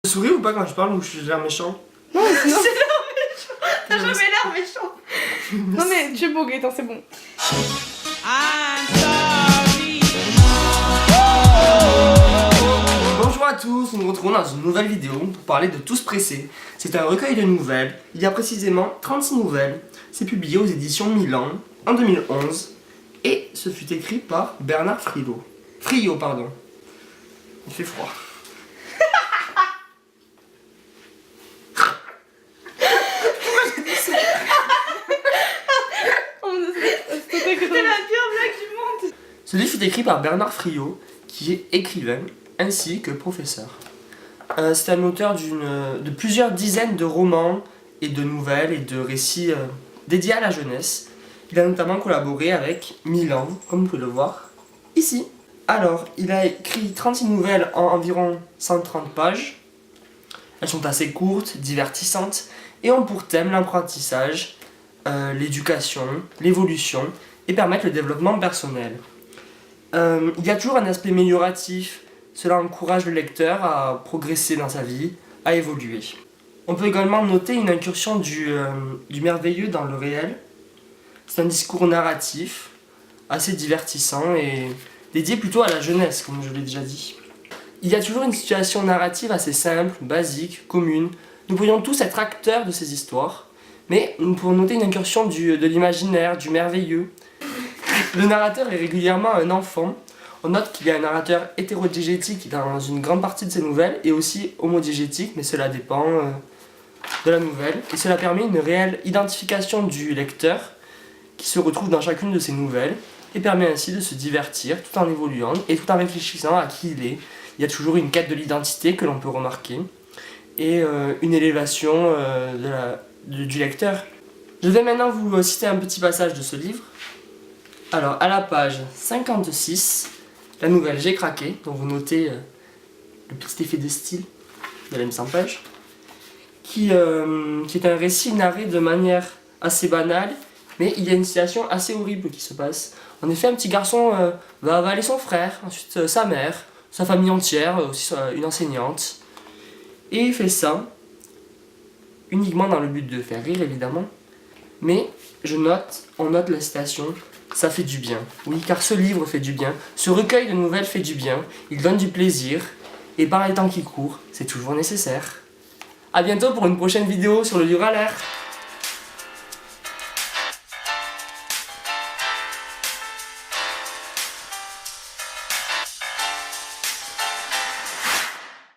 Tu souris ou pas quand je parle ou je suis l'air méchant? Non, C'est l'air méchant. T'as jamais l'air méchant. non mais tu es beau Gaëtan, c'est bon. Bonjour à tous, nous nous retrouvons dans une nouvelle vidéo pour parler de Tous Pressés. C'est un recueil de nouvelles, il y a précisément 36 nouvelles. C'est publié aux éditions Milan en 2011 et ce fut écrit par Bernard Friot, pardon. Il fait froid. C'est la pire blague du monde. Ce livre fut écrit par Bernard Friot, qui est écrivain ainsi que professeur. C'est un auteur de plusieurs dizaines de romans et de nouvelles et de récits dédiés à la jeunesse. Il a notamment collaboré avec Milan, comme vous pouvez le voir ici. Alors, il a écrit 36 nouvelles en environ 130 pages. Elles sont assez courtes, divertissantes et ont pour thème l'apprentissage, l'éducation, l'évolution et permettent le développement personnel. Il y a toujours un aspect amélioratif, cela encourage le lecteur à progresser dans sa vie, à évoluer. On peut également noter une incursion du merveilleux dans le réel. C'est un discours narratif, assez divertissant et dédié plutôt à la jeunesse, comme je l'ai déjà dit. Il y a toujours une situation narrative assez simple, basique, commune. Nous pourrions tous être acteurs de ces histoires, mais nous pouvons noter une incursion de l'imaginaire, du merveilleux. Le narrateur est régulièrement un enfant. On note qu'il y a un narrateur hétérodiégétique dans une grande partie de ses nouvelles et aussi homodiégétique, mais cela dépend de la nouvelle. Et cela permet une réelle identification du lecteur qui se retrouve dans chacune de ces nouvelles et permet ainsi de se divertir tout en évoluant et tout en réfléchissant à qui il est. Il y a toujours une quête de l'identité que l'on peut remarquer et une élévation du lecteur. Je vais maintenant vous citer un petit passage de ce livre. Alors, à la page 56, la nouvelle J'ai craqué, dont vous notez le petit effet de style de la mise en page, qui est un récit narré de manière assez banale, mais il y a une situation assez horrible qui se passe. En effet, un petit garçon va avaler son frère, ensuite sa mère, sa famille entière, aussi une enseignante, et il fait ça uniquement dans le but de faire rire, évidemment, mais on note la citation. Ça fait du bien. Oui, car ce livre fait du bien. Ce recueil de nouvelles fait du bien. Il donne du plaisir. Et par les temps qui courent, c'est toujours nécessaire. A bientôt pour une prochaine vidéo sur le livre à l'air.